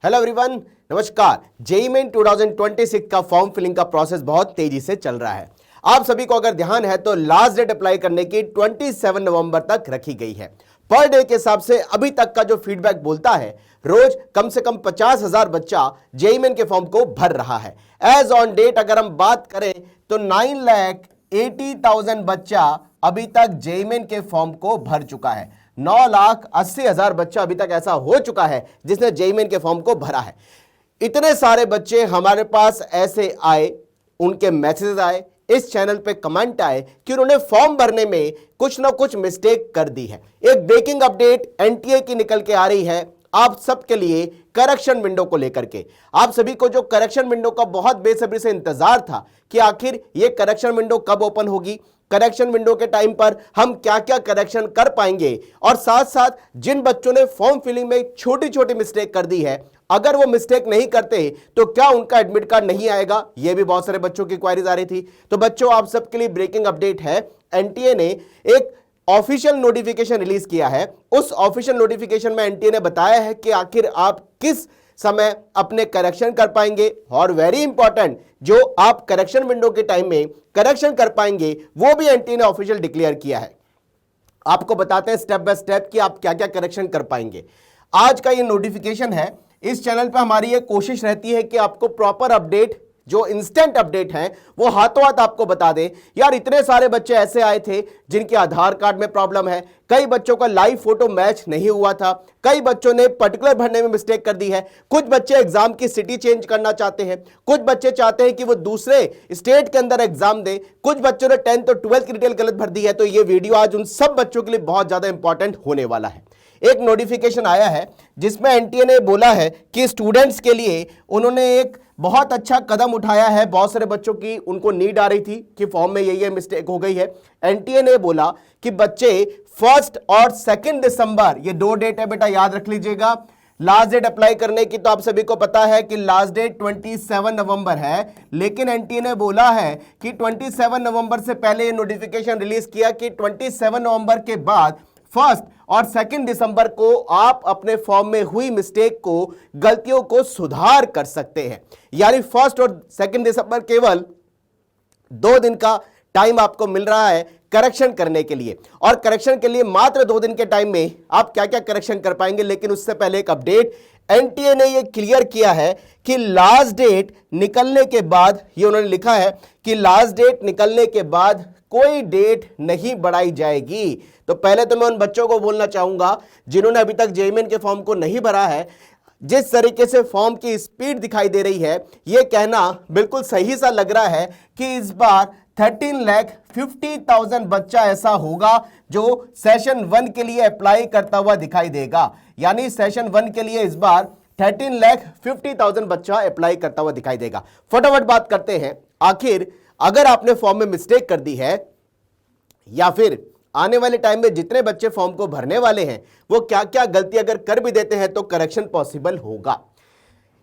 Hello everyone, नमस्कार। JEE main 2026 का form filling का प्रोसेस बहुत तेजी से चल रहा है। आप सभी को अगर ध्यान है तो लास्ट डेट अप्लाई करने की 27 नवंबर तक रखी गई है। पर डे के हिसाब से अभी तक का जो फीडबैक बोलता है, रोज कम से कम 50,000 बच्चा जेईई मेन के फॉर्म को भर रहा है। एज ऑन डेट अगर हम बात करें तो 9,80,000 बच्चा अभी तक जेईई मेन के फॉर्म को भर चुका है। 9,80,000 बच्चा अभी तक ऐसा हो चुका है जिसने जेईई मेन के फॉर्म को भरा है। इतने सारे बच्चे हमारे पास ऐसे आए, उनके मैसेज आए, इस चैनल पे कमेंट आए कि उन्होंने फॉर्म भरने में कुछ ना कुछ मिस्टेक कर दी है। एक ब्रेकिंग अपडेट एनटीए की निकल के आ रही है आप सबके लिए करेक्शन विंडो को लेकर के। आप सभी को जो करेक्शन विंडो का बहुत बेसब्री से इंतजार था कि आखिर ये करेक्शन विंडो कब ओपन होगी, करेक्शन विंडो के टाइम पर हम क्या क्या करेक्शन कर पाएंगे, और साथ साथ जिन बच्चों ने फॉर्म फिलिंग में छोटी छोटी मिस्टेक कर दी है, अगर वो मिस्टेक नहीं करते तो क्या उनका एडमिट कार्ड नहीं आएगा, ये भी बहुत सारे बच्चों की क्वारीज आ रही थी। तो बच्चों, आप सबके लिए ब्रेकिंग अपडेट है। एनटीए ने एक ऑफिशियल नोटिफिकेशन रिलीज किया है। उस ऑफिशियल नोटिफिकेशन में एनटीए ने बताया है कि आखिर आप किस समय अपने करेक्शन कर पाएंगे, और वेरी इंपॉर्टेंट, जो आप करेक्शन विंडो के टाइम में करेक्शन कर पाएंगे वो भी एनटीए ने ऑफिशियल डिक्लेयर किया है। आपको बताते हैं स्टेप बाय स्टेप कि आप क्या क्या करेक्शन कर पाएंगे। आज का ये नोटिफिकेशन है। इस चैनल पर हमारी ये कोशिश रहती है कि आपको प्रॉपर अपडेट, जो इंस्टेंट अपडेट है, वो हाथों हाथ आपको बता दें। यार, इतने सारे बच्चे ऐसे आए थे जिनके आधार कार्ड में प्रॉब्लम है, कई बच्चों का लाइव फोटो मैच नहीं हुआ था, कई बच्चों ने पर्टिकुलर भरने में मिस्टेक कर दी है, कुछ बच्चे एग्जाम की सिटी चेंज करना चाहते हैं, कुछ बच्चे चाहते हैं कि वो दूसरे स्टेट के अंदर एग्जाम दे, कुछ बच्चों ने 10th और 12th की डिटेल गलत भर दी है। तो ये वीडियो आज उन सब बच्चों के लिए बहुत ज्यादा इंपॉर्टेंट होने वाला है। एक नोटिफिकेशन आया है जिसमें एनटीए ने बोला है कि स्टूडेंट्स के लिए उन्होंने एक बहुत अच्छा कदम उठाया है। बहुत सारे बच्चों की उनको नीड आ रही थी कि फॉर्म में ये मिस्टेक हो गई है। एनटीए ने बोला कि बच्चे 1 और 2 दिसंबर, ये 2 डेट है बेटा, याद रख लीजिएगा। लास्ट डेट अप्लाई करने की तो आप सभी को पता है कि लास्ट डेट 27 नवंबर है, लेकिन एनटीए ने बोला है कि 27 नवंबर से पहले ये नोटिफिकेशन रिलीज किया कि 27 नवंबर के बाद 1 और 2 दिसंबर को आप अपने फॉर्म में हुई मिस्टेक को, गलतियों को सुधार कर सकते हैं। यानी 1 और 2 दिसंबर केवल 2 दिन का टाइम आपको मिल रहा है करेक्शन करने के लिए, और करेक्शन के लिए मात्र 2 दिन के टाइम में आप क्या क्या करेक्शन कर पाएंगे। लेकिन उससे पहले एक अपडेट, एनटीए ने यह क्लियर किया है कि लास्ट डेट निकलने के बाद, ये उन्होंने लिखा है कि लास्ट डेट निकलने के बाद कोई डेट नहीं बढ़ाई जाएगी। तो पहले तो मैं उन बच्चों को बोलना चाहूंगा जिन्होंने अभी तक जेईई मेन के फॉर्म को नहीं भरा है, जिस तरीके से फॉर्म की स्पीड दिखाई दे रही है, यह कहना बिल्कुल सही सा लग रहा है कि इस बार 13,50,000 बच्चा ऐसा होगा जो सेशन 1 के लिए अप्लाई करता हुआ दिखाई देगा। यानी सेशन 1 के लिए इस बार 13,50,000 बच्चा अप्लाई करता हुआ दिखाई देगा। फटाफट बात करते हैं, आखिर अगर आपने फॉर्म में मिस्टेक कर दी है, या फिर आने वाले टाइम में जितने बच्चे फॉर्म को भरने वाले हैं वो क्या क्या गलती अगर कर भी देते हैं तो करेक्शन पॉसिबल होगा।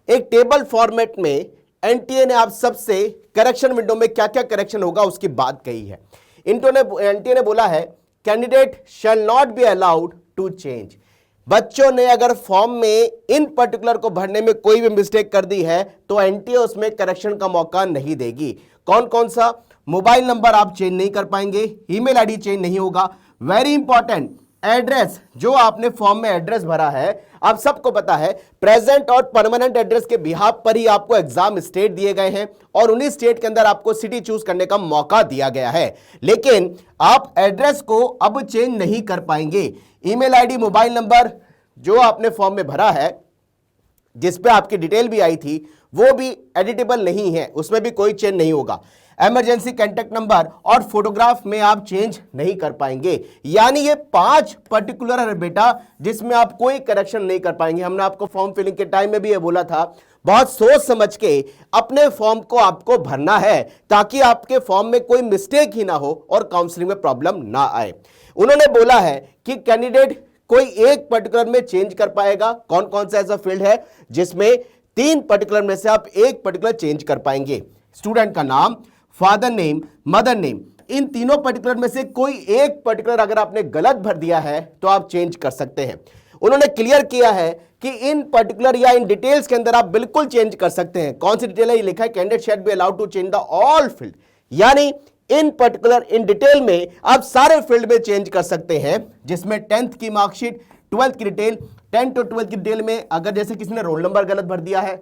एक टेबल फॉर्मेट में एनटीए ने आप सबसे करेक्शन विंडो में क्या क्या करेक्शन होगा उसकी बात कही है। एनटीए ने बोला है, candidate shall not be allowed to change. बच्चों ने अगर फॉर्म में इन पर्टिकुलर को भरने में कोई भी मिस्टेक कर दी है तो एनटीए उसमें करेक्शन का मौका नहीं देगी। कौन कौन सा? मोबाइल नंबर आप चेंज नहीं कर पाएंगे, ईमेल आईडी चेंज नहीं होगा, वेरी इंपॉर्टेंट, एड्रेस, जो आपने फॉर्म में एड्रेस भरा है, आप सबको पता है प्रेजेंट और परमानेंट एड्रेस के बिहाफ पर ही आपको एग्जाम स्टेट दिए गए हैं, और उन्हीं स्टेट के अंदर आपको सिटी चूज करने का मौका दिया गया है। लेकिन आप एड्रेस को अब चेंज नहीं कर पाएंगे। ईमेल आईडी, मोबाइल नंबर जो आपने फॉर्म में भरा है, जिस पे आपकी डिटेल भी आई थी, वो भी एडिटेबल नहीं है, उसमें भी कोई चेंज नहीं होगा। इमरजेंसी कांटेक्ट नंबर और फोटोग्राफ में आप चेंज नहीं कर पाएंगे। यानी ये 5 पर्टिकुलर है बेटा जिसमें आप कोई करेक्शन नहीं कर पाएंगे। हमने आपको फॉर्म फिलिंग के टाइम में भी ये बोला था, बहुत सोच समझ के अपने फॉर्म को आपको भरना है ताकि आपके फॉर्म में कोई मिस्टेक ही ना हो और काउंसलिंग में प्रॉब्लम ना आए। उन्होंने बोला है कि कैंडिडेट कोई एक पर्टिकुलर में चेंज कर पाएगा। कौन कौन सा ऐसा फील्ड है जिसमें 3 पर्टिकुलर में से आप एक पर्टिकुलर चेंज कर पाएंगे? स्टूडेंट का नाम, फादर नेम, मदर नेम, इन तीनों पर्टिकुलर में से कोई एक पर्टिकुलर अगर आपने गलत भर दिया है तो आप चेंज कर सकते हैं। उन्होंने क्लियर किया है कि इन पर्टिकुलर या इन डिटेल्स के अंदर आप बिल्कुल चेंज कर सकते हैं। कौन सी डिटेल है? ये लिखा है candidate shall be allowed to change the all field, यानी इन पर्टिकुलर इन डिटेल में आप सारे फील्ड में चेंज कर सकते हैं, जिसमें 10th की मार्कशीट, 12th की डिटेल, 10 to 12 की डिटेल में अगर जैसे किसी ने रोल नंबर गलत भर दिया है,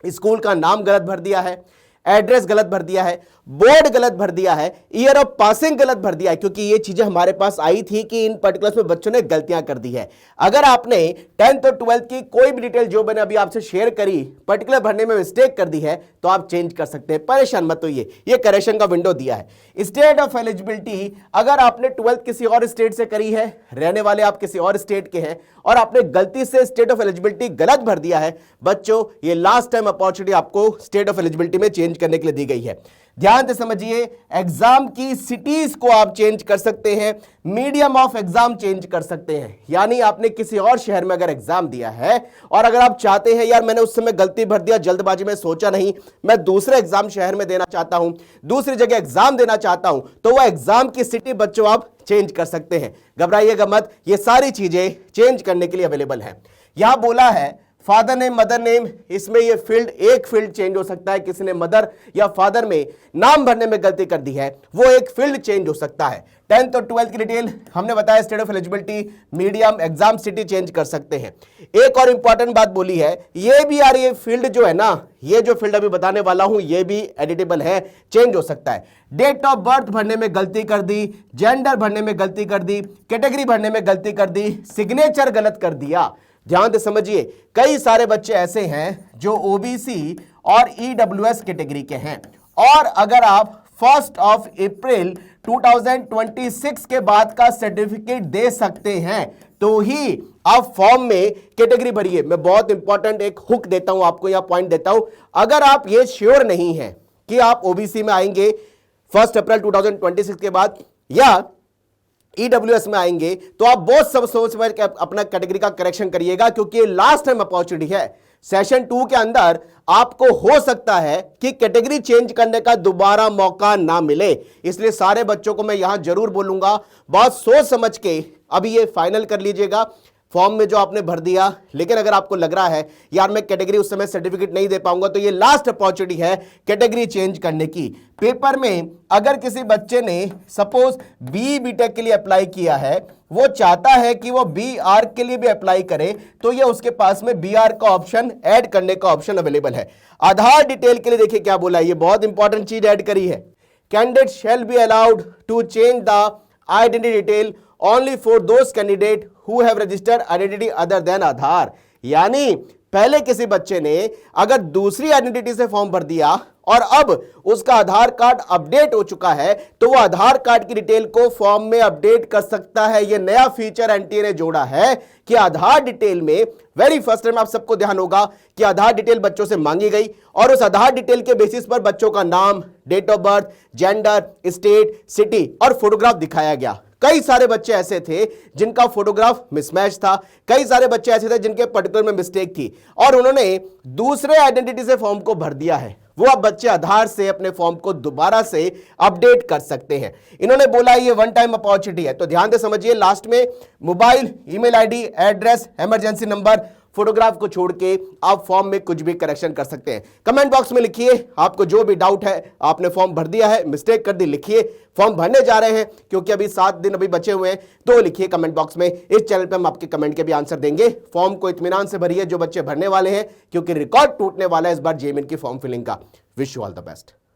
स्कूल का नाम गलत भर दिया है, एड्रेस गलत भर दिया है, बोर्ड गलत भर दिया है, ईयर ऑफ पासिंग गलत भर दिया है, क्योंकि ये चीजें हमारे पास आई थी कि इन पर्टिकुलर्स में बच्चों ने गलतियां कर दी है। अगर आपने 10th और 12th की कोई भी डिटेल जो मैंने अभी आपसे शेयर करी पर्टिकुलर भरने में मिस्टेक कर दी है तो आप चेंज कर सकते हैं, परेशान मत होइए, ये करेक्शन का विंडो दिया है। स्टेट ऑफ एलिजिबिलिटी, अगर आपने 12th किसी और स्टेट से करी है, रहने वाले आप किसी और स्टेट के हैं और आपने गलती से स्टेट ऑफ एलिजिबिलिटी गलत भर दिया है, बच्चों ये लास्ट टाइम अपॉर्चुनिटी आपको स्टेट ऑफ एलिजिबिलिटी में चेंज करने के लिए दी गई है। ध्यान से समझिए, एग्जाम की सिटीज को आप चेंज कर सकते हैं, मीडियम ऑफ एग्जाम चेंज कर सकते हैं, यानी आपने किसी और शहर में अगर एग्जाम दिया है और अगर आप चाहते हैं यार मैंने उस समय गलती भर दिया, जल्दबाजी में सोचा नहीं, मैं दूसरे एग्जाम शहर में देना चाहता हूं, दूसरी जगह एग्जाम देना चाहता हूं, तो वह एग्जाम की सिटी बच्चों आप चेंज कर सकते हैं। घबराइएगा मत, ये सारी चीजें चेंज करने के लिए अवेलेबल है। यहां बोला है फादर नेम, मदर नेम, इसमें ये फील्ड, एक फील्ड चेंज हो सकता है। किसी ने मदर या फादर में नाम भरने में गलती कर दी है, वो एक फील्ड चेंज हो सकता है। 10th और 12th की डिटेल हमने बताया, state of eligibility, medium, exam city change कर सकते हैं। एक और इंपॉर्टेंट बात बोली है, ये भी यार ये फील्ड जो है ना, ये जो फील्ड अभी बताने वाला हूं ये भी एडिटेबल है, चेंज हो सकता है। डेट ऑफ बर्थ भरने में गलती कर दी, जेंडर भरने में गलती कर दी, कैटेगरी भरने में गलती कर दी, सिग्नेचर गलत कर दिया। ध्यान से समझिए, कई सारे बच्चे ऐसे हैं जो ओबीसी और ईडब्ल्यूएस कैटेगरी के हैं, और अगर आप 1 अप्रैल 2026 के बाद का सर्टिफिकेट दे सकते हैं तो ही आप फॉर्म में कैटेगरी भरिए। मैं बहुत इंपॉर्टेंट एक हुक देता हूं आपको, या पॉइंट देता हूं, अगर आप ये श्योर नहीं है कि आप ओबीसी में आएंगे 1 अप्रैल 2026 के बाद या ईडब्ल्यूएस में आएंगे, तो आप बहुत सब सोच समझ के अपना कैटेगरी का करेक्शन करिएगा, क्योंकि ये लास्ट टाइम अपॉर्चुनिटी है। सेशन 2 के अंदर आपको हो सकता है कि कैटेगरी चेंज करने का दोबारा मौका ना मिले, इसलिए सारे बच्चों को मैं यहां जरूर बोलूंगा, बहुत सोच समझ के अभी ये फाइनल कर लीजिएगा फॉर्म में जो आपने भर दिया। लेकिन अगर आपको लग रहा है यार मैं कैटेगरी उस समय सर्टिफिकेट नहीं दे पाऊंगा, तो ये लास्ट अपॉर्चुनिटी है कैटेगरी चेंज करने की। पेपर में अगर किसी बच्चे ने सपोज बीटेक के लिए अप्लाई किया है, वो चाहता है कि वो बीआर के लिए भी अप्लाई करे, तो ये उसके पास में बीआर का ऑप्शन ऐड करने का ऑप्शन अवेलेबल है। आधार डिटेल के लिए देखिए क्या बोला है, ये बहुत इंपॉर्टेंट चीज ऐड करी है। Candidate shall be allowed to change the identity detail only for those candidate who have registered identity other than Aadhaar, यानी पहले किसी बच्चे ने अगर दूसरी आइडेंटिटी से फॉर्म भर दिया और अब उसका आधार कार्ड अपडेट हो चुका है, तो वो आधार कार्ड की डिटेल को फॉर्म में अपडेट कर सकता है। ये नया फीचर एनटीए ने जोड़ा है कि आधार डिटेल में वेरी फर्स्ट टाइम आप सबको ध्यान होगा कि आधार डिटेल बच्चों से मांगी गई और उस आधार डिटेल के बेसिस पर बच्चों का नाम, date of birth, gender, state, city और फोटोग्राफ दिखाया गया। कई सारे बच्चे ऐसे थे जिनका फोटोग्राफ मिसमैच था, कई सारे बच्चे ऐसे थे जिनके पर्टिकुलर में मिस्टेक थी और उन्होंने दूसरे आइडेंटिटी से फॉर्म को भर दिया है। वो अब बच्चे आधार से अपने फॉर्म को दोबारा से अपडेट कर सकते हैं। इन्होंने बोला ये वन टाइम अपॉर्चुनिटी है, तो ध्यान से समझिए, लास्ट में mobile, email ID, address, emergency number, photograph को छोड़ के आप फॉर्म में कुछ भी करेक्शन कर सकते हैं। कमेंट बॉक्स में लिखिए आपको जो भी डाउट है, आपने फॉर्म भर दिया है, मिस्टेक कर दी, लिखिए। फॉर्म भरने जा रहे हैं क्योंकि अभी 7 दिन अभी बचे हुए हैं, तो लिखिए कमेंट बॉक्स में। इस चैनल पे हम आपके कमेंट के भी आंसर देंगे। फॉर्म को इत्मीनान से भरिए जो बच्चे भरने वाले हैं, क्योंकि रिकॉर्ड टूटने वाला है इस बार जेईई की फॉर्म फिलिंग का। Wish you all the best.